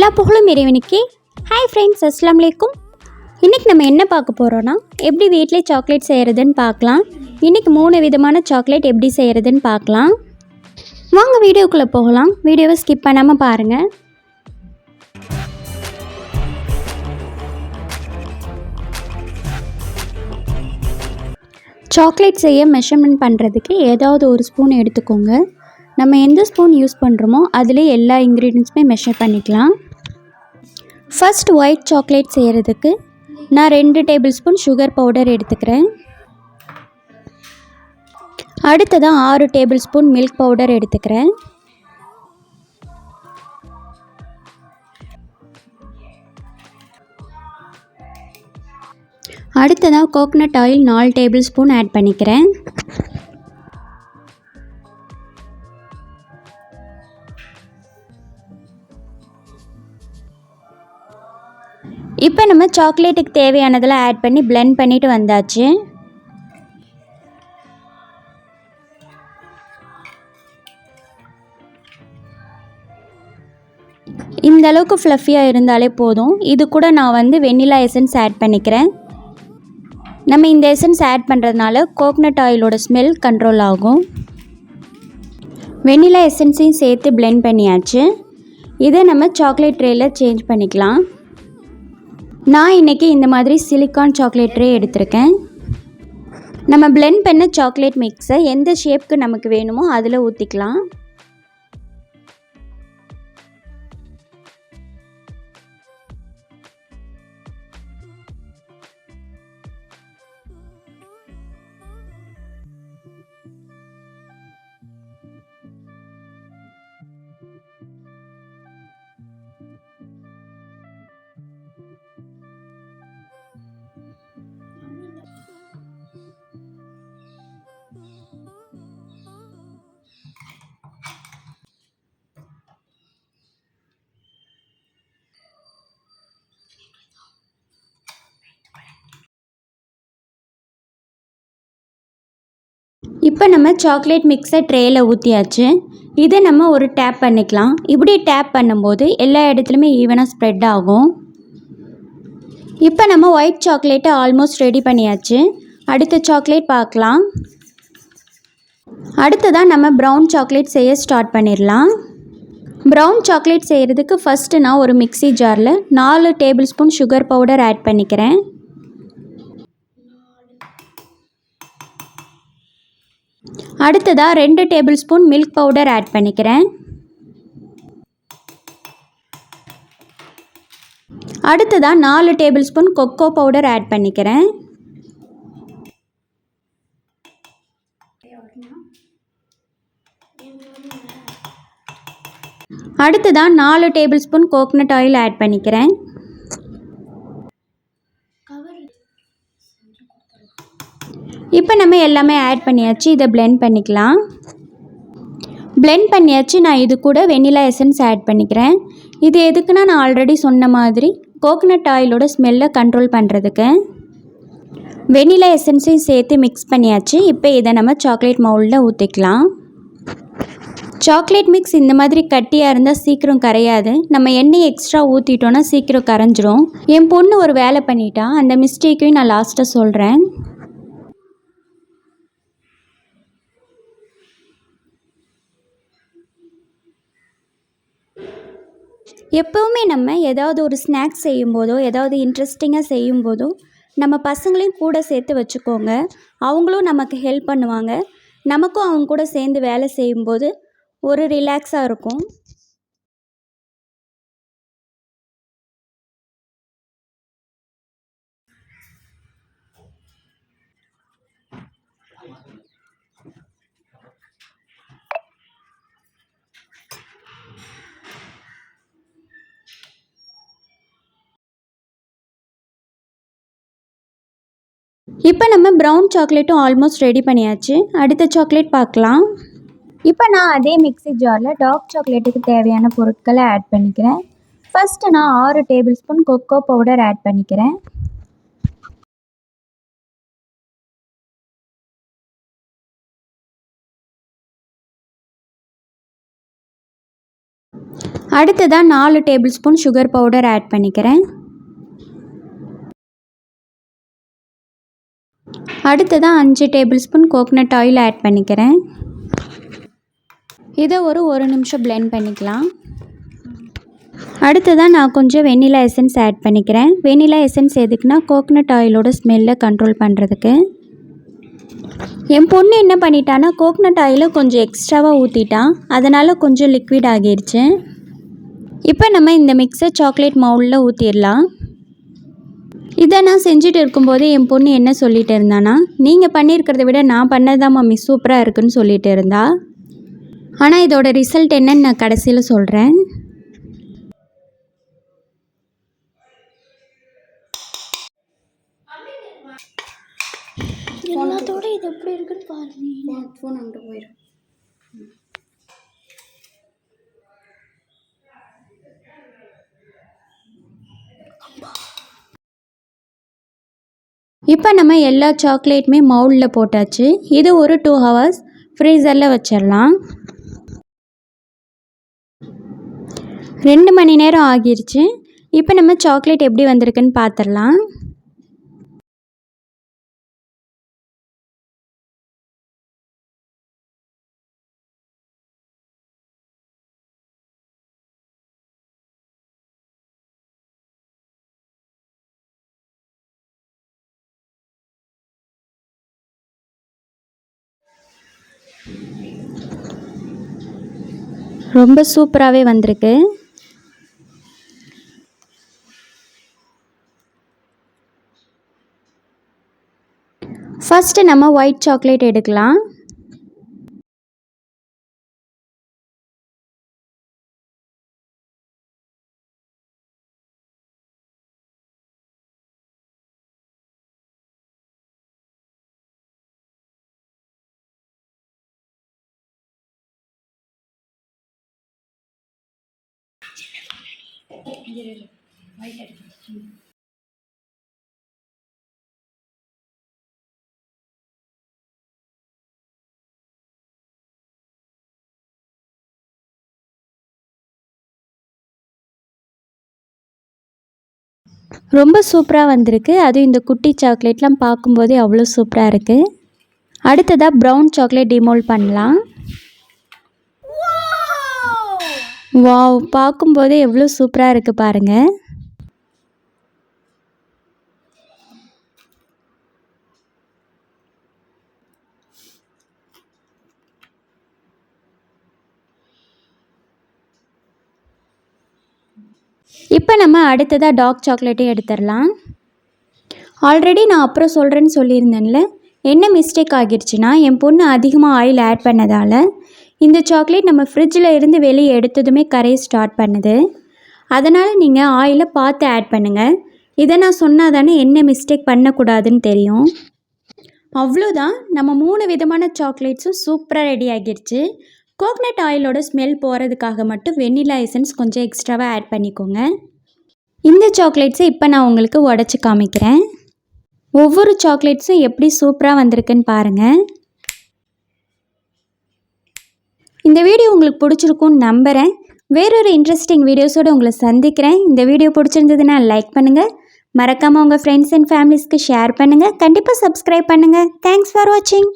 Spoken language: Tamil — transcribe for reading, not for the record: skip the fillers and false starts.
எல்லா புகழும் இறைவனுக்கே. ஹாய் ஃப்ரெண்ட்ஸ், அஸ்ஸலாமு அலைக்கும். இன்றைக்கி நம்ம என்ன பார்க்க போகிறோன்னா, எப்படி வீட்டிலே சாக்லேட் செய்கிறதுன்னு பார்க்கலாம். இன்றைக்கி 3 விதமான சாக்லேட் எப்படி செய்கிறதுன்னு பார்க்கலாம். வாங்க வீடியோக்குள்ளே போகலாம். வீடியோவை ஸ்கிப் பண்ணாமல் பாருங்கள். சாக்லேட் செய்ய மெஷர்மெண்ட் பண்ணுறதுக்கு ஏதாவது ஒரு ஸ்பூன் எடுத்துக்கோங்க. நம்ம எந்த ஸ்பூன் யூஸ் பண்ணுறோமோ அதிலே எல்லா இன்க்ரீடியன்ட்ஸுமே மெஷர் பண்ணிக்கலாம். ஃபர்ஸ்ட் ஒயிட் சாக்லேட் செய்கிறதுக்கு நான் 2 டேபிள் ஸ்பூன் சுகர் பவுடர் எடுத்துக்கிறேன். அடுத்ததாக 6 டேபிள் ஸ்பூன் மில்க் பவுடர் எடுத்துக்கிறேன். அடுத்ததாக coconut oil 4 tablespoon add பண்ணிக்கிறேன். இப்போ நம்ம சாக்லேட்டுக்கு தேவையானதெல்லாம் ஆட் பண்ணி பிளெண்ட் பண்ணிட்டு வந்தாச்சு. இந்த அளவுக்கு ஃப்ளஃபியாக இருந்தாலே போதும். இது கூட நான் வெண்ணிலா எசன்ஸ் ஆட் பண்ணிக்கிறேன். நம்ம இந்த எசன்ஸ் ஆட் பண்ணுறதுனால கோகனட் ஆயிலோட ஸ்மெல் கண்ட்ரோல் ஆகும். வெண்ணிலா எசன்ஸையும் சேர்த்து பிளெண்ட் பண்ணியாச்சு. இதை நம்ம சாக்லேட் ட்ரேயில் சேஞ்ச் பண்ணிக்கலாம். நான் இன்றைக்கி இந்த மாதிரி சிலிக்கான் சாக்லேட் ட்ரே எடுத்திருக்கேன். நம்ம பிளெண்ட் பண்ண சாக்லேட் மிக்ஸை எந்த ஷேப்புக்கு நமக்கு வேணுமோ அதில் ஊற்றிக்கலாம். இப்போ நம்ம சாக்லேட் மிக்ஸை ட்ரேயில் ஊற்றியாச்சு. இதை நம்ம ஒரு டேப் பண்ணிக்கலாம். இப்படி டேப் பண்ணும்போது எல்லா இடத்துலையுமே ஈவனாக ஸ்ப்ரெட் ஆகும். இப்போ நம்ம ஒயிட் சாக்லேட்டை ஆல்மோஸ்ட் ரெடி பண்ணியாச்சு. அடுத்த சாக்லேட் பார்க்கலாம். அடுத்ததாக நம்ம ப்ரௌன் சாக்லேட் செய்ய ஸ்டார்ட் பண்ணிடலாம். ப்ரௌன் சாக்லேட் செய்கிறதுக்கு ஃபஸ்ட்டு நான் ஒரு மிக்ஸி ஜாரில் 4 tablespoon sugar powder add பண்ணிக்கிறேன். அடுத்ததாக 2 tablespoon milk powder add பண்ணிக்கிறேன். அடுத்ததாக 4 tablespoon cocoa powder add பண்ணிக்கிறேன். அடுத்ததாக 4 tablespoon coconut oil add பண்ணிக்கிறேன். இப்போ நம்ம எல்லாமே ஆட் பண்ணியாச்சு. இதை பிளெண்ட் பண்ணிக்கலாம். பிளெண்ட் பண்ணியாச்சு. நான் இது கூட வெண்ணிலா எசன்ஸ் ஆட் பண்ணிக்கிறேன். இது எதுக்குன்னா, நான் ஆல்ரெடி சொன்ன மாதிரி கோகனட் ஆயிலோட ஸ்மெல்லை கண்ட்ரோல் பண்ணுறதுக்கு. வெண்ணிலா எசன்ஸையும் சேர்த்து மிக்ஸ் பண்ணியாச்சு. இப்போ இதை நம்ம சாக்லேட் மவுல்டில் ஊற்றிக்கலாம். சாக்லேட் மிக்ஸ் இந்த மாதிரி கட்டியாக இருந்தால் சீக்கிரம் கரையாது. நம்ம எண்ணெய் எக்ஸ்ட்ரா ஊற்றிட்டோன்னா சீக்கிரம் கரைஞ்சிரும். என் பொண்ணு ஒரு வேலை பண்ணிட்டா. அந்த மிஸ்டேக்கையும் நான் லாஸ்ட்டாக சொல்கிறேன். எப்போவுமே நம்ம ஏதாவது ஒரு ஸ்நாக்ஸ் செய்யும்போதோ ஏதாவது இன்ட்ரெஸ்டிங்காக செய்யும்போதோ நம்ம பசங்களையும் கூட சேர்த்து வச்சுக்கோங்க. அவங்களும் நமக்கு ஹெல்ப் பண்ணுவாங்க. நமக்கும் அவங்க கூட சேர்ந்து வேலை செய்யும்போது ஒரு ரிலாக்ஸாக இருக்கும். இப்போ நம்ம ப்ரௌன் சாக்லேட்டும் ஆல்மோஸ்ட் ரெடி பண்ணியாச்சு. அடுத்த சாக்லேட் பார்க்கலாம். இப்போ நான் அதே மிக்ஸி ஜாரில் டார்க் சாக்லேட்டுக்கு தேவையான பொருட்களை ஆட் பண்ணிக்கிறேன். ஃபஸ்ட்டு நான் 6 tablespoon cocoa powder add பண்ணிக்கிறேன். அடுத்ததாக 4 tablespoon sugar powder add பண்ணிக்கிறேன். அடுத்ததாக 5 tablespoon coconut oil add பண்ணிக்கிறேன். இதை ஒரு 1 நிமிஷம் பிளெண்ட் பண்ணிக்கலாம். அடுத்ததாக நான் கொஞ்சம் வெண்ணிலா எசன்ஸ் ஆட் பண்ணிக்கிறேன். வெண்ணிலா எசன்ஸ் எதுக்குன்னா கோகனட் ஆயிலோட ஸ்மெல்லை கண்ட்ரோல் பண்ணுறதுக்கு. என் பொண்ணு என்ன பண்ணிட்டான்னா கோகனட் ஆயிலை கொஞ்சம் எக்ஸ்ட்ராவாக ஊற்றிட்டான், அதனால் கொஞ்சம் லிக்விட் ஆகிடுச்சு. இப்போ நம்ம இந்த மிக்ஸை சாக்லேட் மவுலில் ஊற்றிடலாம். இதை நான் செஞ்சுட்டு இருக்கும்போது என் பொண்ணு என்ன சொல்லிட்டு இருந்தானா, நீங்கள் பண்ணியிருக்கிறத விட நான் பண்ணதான் மம்மி சூப்பராக இருக்குன்னு சொல்லிட்டு இருந்தா. ஆனால் இதோட ரிசல்ட் என்னன்னு நான் கடைசியில் சொல்கிறேன். எல்லாத்தோட இது எப்படி இருக்குன்னு பாருங்க. ஃபோன் அங்கே போயிடும். இப்போ நம்ம எல்லா சாக்லேட்டுமே மவுலில் போட்டாச்சு. இது ஒரு 2 ஹவர்ஸ் ஃப்ரீசரில் வச்சிடலாம். 2 மணி நேரம் ஆகிருச்சு. இப்போ நம்ம சாக்லேட் எப்படி வந்திருக்குன்னு பார்த்துடலாம். ரொம்ப சூப்பராகவே வந்திருக்கு. ஃபஸ்ட்டு நம்ம ஒயிட் சாக்லேட் எடுக்கலாம். ரொம்ப சூப்பராக வந்திருக்கு. அதுவும் இந்த குட்டி சாக்லேட்லாம் பார்க்கும்போதே அவ்வளோ சூப்பராக இருக்குது. அடுத்ததாக ப்ரௌன் சாக்லேட் டிமோல்ட் பண்ணலாம். வாவ், பார்க்கும்போதே எவ்வளோ சூப்பராக இருக்குது பாருங்கள். இப்போ நம்ம அடுத்ததாக டார்க் சாக்லேட்டே எடுத்துடலாம். ஆல்ரெடி நான் அப்புறம் சொல்கிறேன்னு சொல்லியிருந்தேன்ல, என்ன மிஸ்டேக் ஆகிடுச்சுன்னா என் பொண்ணு அதிகமாக ஆயில் ஆட் பண்ணதால் இந்த சாக்லேட் நம்ம ஃப்ரிட்ஜில் இருந்து வெளியே எடுத்ததுமே கரைய ஸ்டார்ட் பண்ணுது. அதனால் நீங்கள் ஆயிலை பார்த்து ஆட் பண்ணுங்கள். இதை நான் சொன்னால் தானே என்ன மிஸ்டேக் பண்ணக்கூடாதுன்னு தெரியும். அவ்வளோதான், நம்ம 3 விதமான சாக்லேட்ஸும் சூப்பராக ரெடி ஆகிடுச்சு. கோகனட் ஆயிலோட ஸ்மெல் போகிறதுக்காக மட்டும் வெண்ணிலா எசன்ஸ் கொஞ்சம் எக்ஸ்ட்ராவாக ஆட் பண்ணிக்கோங்க. இந்த சாக்லேட்ஸை இப்போ நான் உங்களுக்கு உடச்சி காமிக்கிறேன். ஒவ்வொரு சாக்லேட்ஸும் எப்படி சூப்பராக வந்திருக்குன்னு பாருங்கள். இந்த வீடியோ உங்களுக்கு பிடிச்சிருக்குன்னு நம்புகிறேன். வேறொரு இன்ட்ரெஸ்டிங் வீடியோஸோடு உங்களை சந்திக்கிறேன். இந்த வீடியோ பிடிச்சிருந்ததுன்னா லைக் பண்ணுங்கள், மறக்காமல் உங்கள் ஃப்ரெண்ட்ஸ் அண்ட் ஃபேமிலிஸ்க்கு ஷேர் பண்ணுங்கள், கண்டிப்பாக சப்ஸ்கிரைப் பண்ணுங்கள். தேங்க்ஸ் ஃபார் வாட்சிங்.